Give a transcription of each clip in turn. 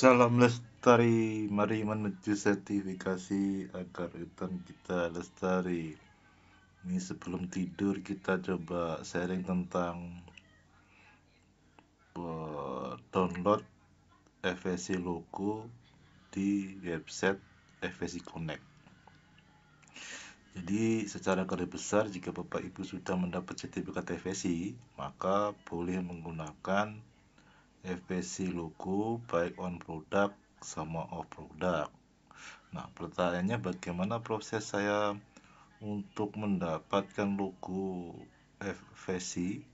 Salam lestari, mari menuju sertifikasi agar hutan kita lestari. Ini sebelum tidur kita coba sharing tentang download FSC logo di website FSC Connect. Jadi secara garis besar jika Bapak Ibu sudah mendapat sertifikat FSC, maka boleh menggunakan FSC logo baik on product sama off product. Nah, pertanyaannya bagaimana proses saya untuk mendapatkan logo FSC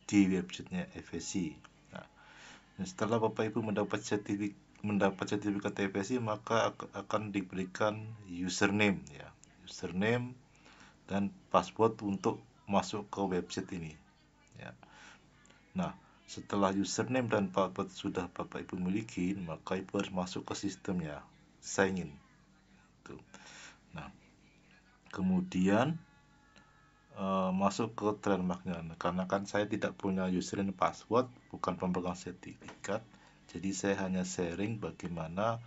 di websitenya FSC. Nah, setelah Bapak Ibu mendapat sertifikat FSC, maka akan diberikan username ya, username dan password untuk masuk ke website ini ya. Nah, setelah username dan password sudah Bapak Ibu miliki, maka Ibu harus masuk ke sistemnya, sign in. Nah, kemudian masuk ke trademarknya. Karena kan saya tidak punya username password, bukan pemegang sertifikat, jadi saya hanya sharing bagaimana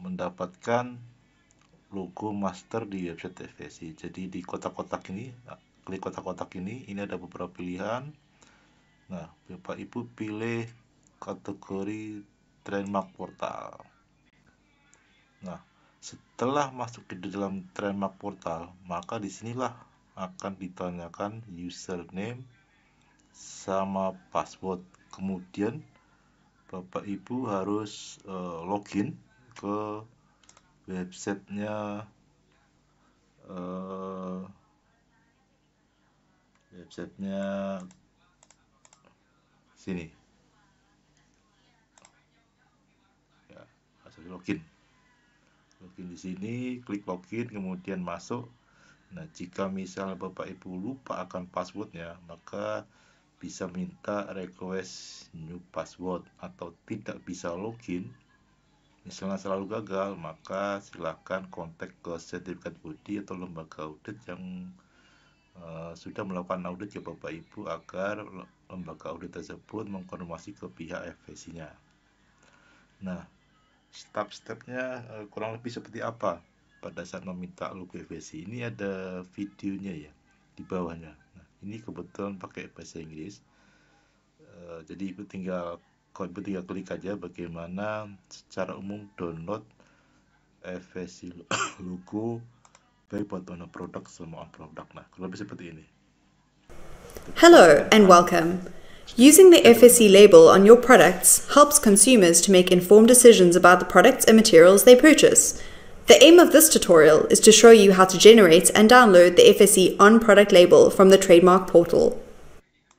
mendapatkan logo master di website FSC. Jadi di kotak-kotak ini, klik kotak-kotak ini ada beberapa pilihan. Nah, Bapak Ibu pilih kategori trademark portal. Nah, setelah masuk ke dalam trademark portal, maka disinilah akan ditanyakan username sama password. Kemudian Bapak Ibu harus login ke websitenya sini ya, harus login di sini, klik login, kemudian masuk. Nah, jika misalnya Bapak Ibu lupa akan passwordnya, maka bisa minta request new password, atau tidak bisa login, misalnya selalu gagal, maka silakan kontak ke sertifikat body atau lembaga audit yang sudah melakukan audit ke Bapak Ibu agar lembaga audit tersebut mengkonfirmasi ke pihak FSC-nya. Nah, step-stepnya kurang lebih seperti apa pada saat meminta logo FSC. Ini ada videonya ya di bawahnya. Nah, ini kebetulan pakai bahasa Inggris. Jadi Ibu tinggal klik aja bagaimana secara umum download FSC logo baik buat on produk sama on product. Nah, kurang lebih seperti ini. Hello and welcome. Using the FSC label on your products helps consumers to make informed decisions about the products and materials they purchase. The aim of this tutorial is to show you how to generate and download the FSC on product label from the trademark portal.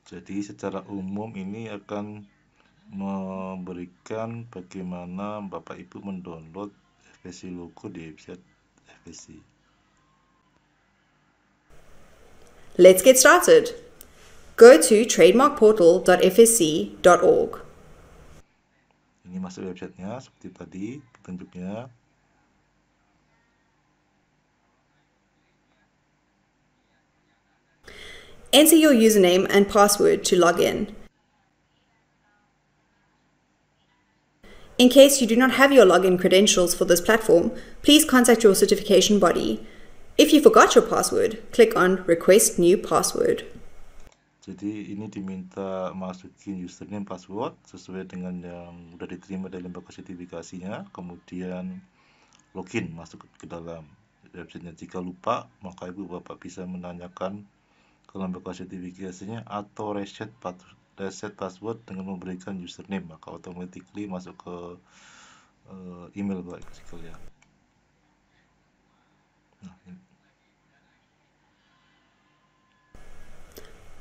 Jadi secara umum ini akan memberikan bagaimana Bapak Ibu mendownload FSC logo di website FSC. Let's get started. Go to trademarkportal.fsc.org. Ini masuk websitenya seperti tadi petunjuknya. Enter your username and password to log in. In case you do not have your login credentials for this platform, please contact your certification body. If you forgot your password, click on Request New Password. Jadi ini diminta masukin username password sesuai dengan yang sudah diterima dari lembaga sertifikasinya, kemudian login masuk ke dalam websitenya. Jika lupa, maka Ibu Bapak bisa menanyakan ke lembaga sertifikasinya atau reset password dengan memberikan username, maka automatically masuk ke email Bapak sekalian. Nah,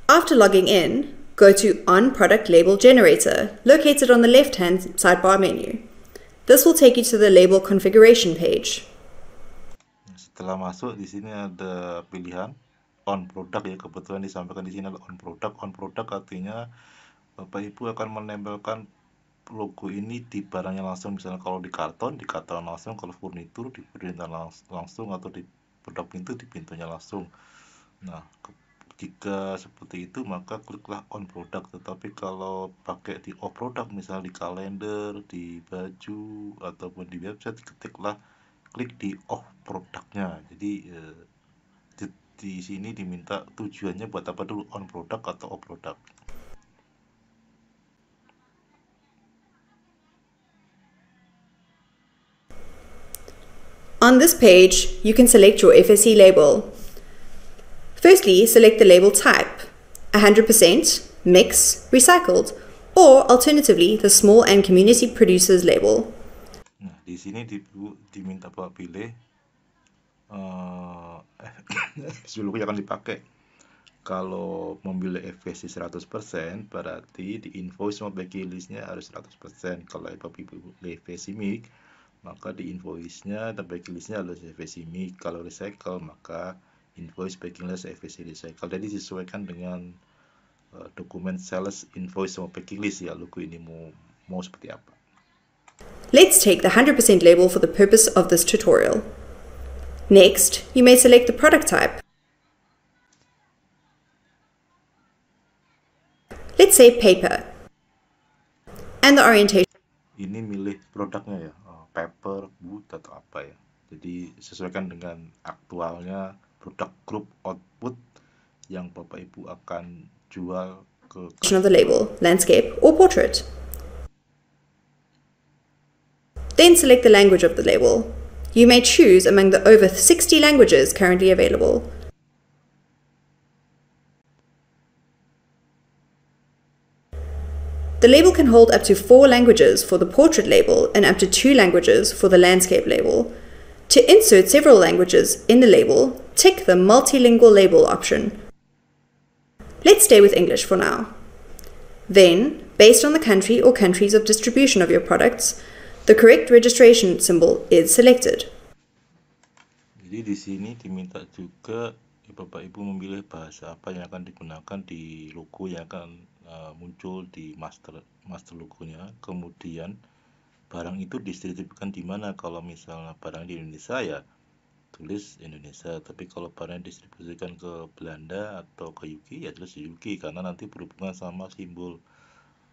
After logging in, go to On Product Label Generator, located on the left-hand sidebar menu. This will take you to the label configuration page. Setelah masuk, di sini ada pilihan on product ya, kebetulan disampaikan di sini adalah on product. On product artinya Bapak Ibu akan menempelkan logo ini di barangnya langsung, misalnya kalau di karton langsung, kalau furnitur di furnitur langsung, atau di produk pintu di pintunya langsung. Nah, Jika seperti itu maka kliklah on product, tetapi kalau pakai di off product, misal di kalender, di baju ataupun di website, klik di off produknya. Jadi di sini diminta tujuannya buat apa dulu, on product atau off product. On this page, you can select your FSC label. Firstly, select the label type, 100%, mix, recycled, or alternatively, the small and community producers label. Nah, di sini diminta Bapak pilih logo yang akan dipakai. Kalau memilih FSC 100%, berarti di invoice sama packing listnya harus 100%. Kalau Bapak pilih FSC MIG, maka di invoice-nya dan packing listnya harus FSC MIG. Kalau recycle, maka invoice packing list FSC recycle. Jadi disesuaikan dengan dokumen sales, invoice sama packing list ya, logo ini mau seperti apa. Let's take the 100% label for the purpose of this tutorial. Next, you may select the product type. Let's say paper. And the orientation. Ini milih produknya ya, paper, wood atau apa ya. Jadi sesuaikan dengan aktualnya produk group output yang Bapak Ibu akan jual ke of the label, landscape or portrait. Then select the language of the label. You may choose among the over 60 languages currently available. The label can hold up to 4 languages for the portrait label and up to 2 languages for the landscape label. To insert several languages in the label, tick the multilingual label option. Let's stay with English for now. Then, based on the country or countries of distribution of your products, the correct registration symbol is selected. Jadi di sini diminta juga Bapak Ibu memilih bahasa apa yang akan digunakan di logo yang akan muncul di master logonya. Kemudian barang itu distribusikan di mana. Kalau misalnya barang di Indonesia ya tulis Indonesia, tapi kalau barang distribusikan ke Belanda atau ke UK ya tulis UK, karena nanti berhubungan sama simbol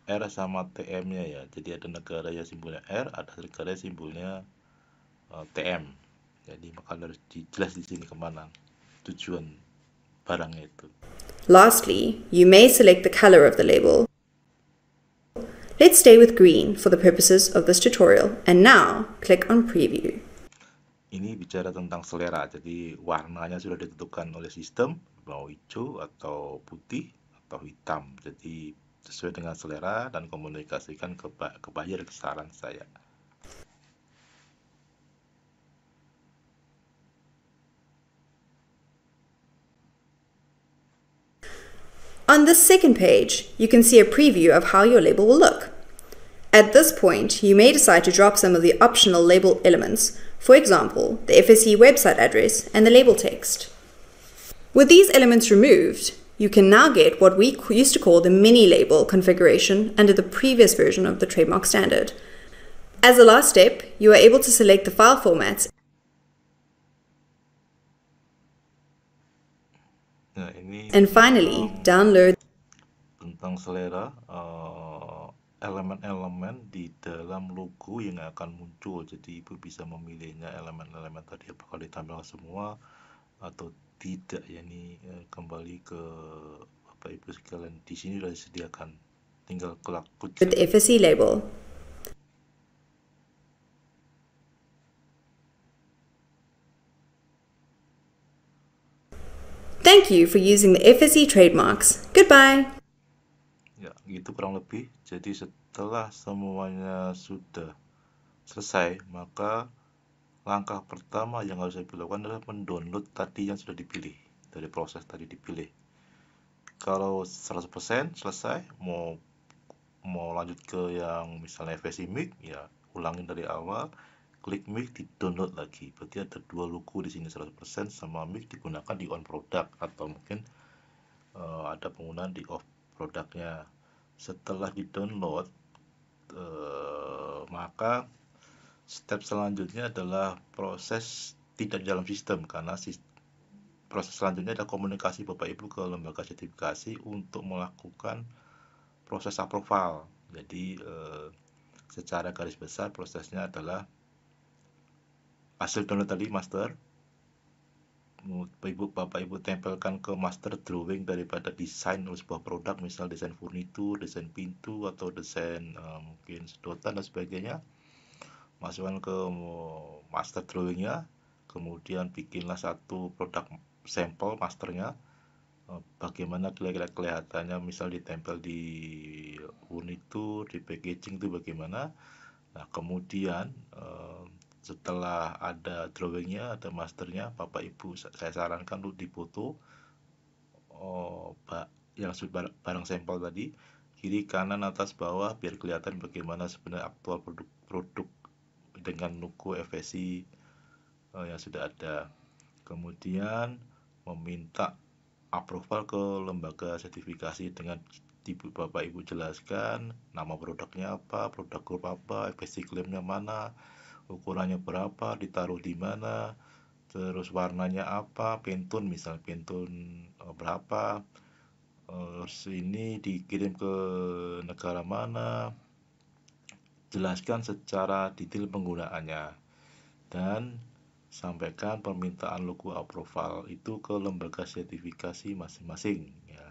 R sama TM-nya ya. Jadi ada negara yang simbolnya R, ada negara yang simbolnya TM. Jadi maka harus jelas di sini kemana tujuan barangnya itu. Lastly, you may select the color of the label. Let's stay with green for the purposes of this tutorial, and now click on preview. Ini bicara tentang selera, jadi warnanya sudah ditentukan oleh sistem, mau hijau atau putih atau hitam. Jadi sesuai dengan selera dan komunikasikan ke buyer, saran saya. On this second page, you can see a preview of how your label will look. At this point, you may decide to drop some of the optional label elements, for example, the FSC website address and the label text. With these elements removed, you can now get what we used to call the mini label configuration under the previous version of the trademark standard. As a last step, you are able to select the file formats. Nah, ini And finally, download tentang selera elemen-elemen di dalam logo yang akan muncul. Jadi Ibu bisa memilihnya elemen-elemen tadi apakah ditampilkan semua atau tidak ya. Ini kembali ke Bapak Ibu sekalian, di sini sudah disediakan, tinggal klik the FSC label. Thank you for using the FSC trademarks. Goodbye. Ya, gitu kurang lebih. Jadi setelah semuanya sudah selesai, maka langkah pertama yang harus saya lakukan adalah mendownload tadi yang sudah dipilih, dari proses tadi dipilih. Kalau 100% selesai, mau lanjut ke yang misalnya FSC MIG, ya ulangin dari awal, klik MIG, di download lagi. Berarti ada 2 logo di sini, 100% sama MIG digunakan di on product, atau mungkin ada penggunaan di off produknya. Setelah di download, maka step selanjutnya adalah proses tidak di dalam sistem, karena proses selanjutnya adalah komunikasi Bapak Ibu ke lembaga sertifikasi untuk melakukan proses approval. Jadi secara garis besar prosesnya adalah hasil download tadi master, Bapak Ibu tempelkan ke master drawing daripada desain sebuah produk, misal desain furnitur, desain pintu, atau desain mungkin sedotan dan sebagainya. Masukkan ke master drawingnya, kemudian bikinlah satu produk sampel masternya, bagaimana kira-kira kelihatannya, misal ditempel di furnitur, di packaging itu bagaimana. Nah kemudian setelah ada drawingnya, ada masternya, Bapak Ibu saya sarankan untuk dipoto yang barang sampel tadi, kiri kanan atas bawah, biar kelihatan bagaimana sebenarnya aktual produk dengan logo FSC yang sudah ada. Kemudian meminta approval ke lembaga sertifikasi dengan Bapak Ibu jelaskan nama produknya apa, produk grup apa, FSC klaimnya mana, ukurannya berapa, ditaruh di mana, terus warnanya apa, pentun misal pentun berapa, ini dikirim ke negara mana, jelaskan secara detail penggunaannya, dan sampaikan permintaan logo approval itu ke lembaga sertifikasi masing-masing ya.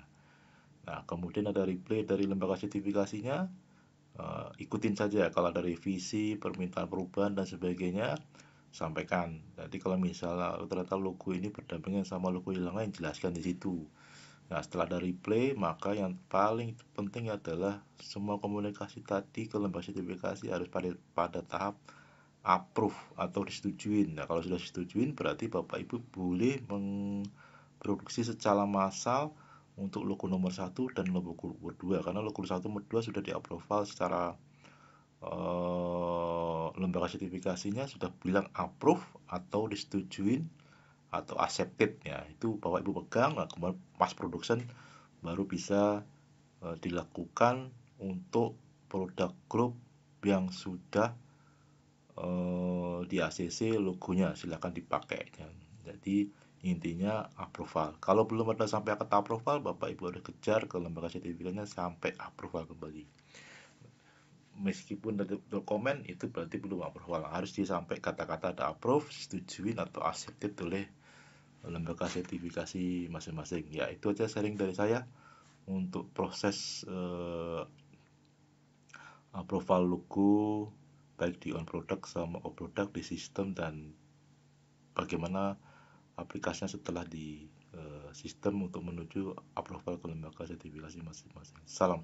Nah kemudian ada reply dari lembaga sertifikasinya, ikutin saja kalau ada revisi, permintaan perubahan dan sebagainya, sampaikan. Jadi kalau misalnya ternyata logo ini berdampingan sama logo yang lain, jelaskan di situ. Nah setelah ada replay, maka yang paling penting adalah semua komunikasi tadi ke lembaga sertifikasi harus pada tahap approve atau disetujuin. Nah kalau sudah disetujuin berarti Bapak Ibu boleh memproduksi secara massal untuk logo nomor 1 dan logo nomor 2, karena logo 1 nomor 2 sudah di-approval secara lembaga sertifikasinya sudah bilang approve atau disetujuin atau accepted ya. Itu Bapak Ibu pegang, nah kemudian pas production baru bisa dilakukan untuk produk grup yang sudah di ACC logonya, silakan dipakai ya. Jadi intinya approval. Kalau belum ada sampai kata approval, Bapak Ibu harus kejar ke lembaga sertifikasinya sampai approval kembali. Meskipun ada dokumen itu berarti belum approval, harus disampai kata-kata ada approve, setujuin atau accepted oleh lembaga sertifikasi masing-masing. Ya itu aja sharing dari saya untuk proses approval logo baik di on product sama off product di sistem, dan bagaimana aplikasinya setelah di sistem untuk menuju approval ke lembaga sertifikasi masing-masing. Salam.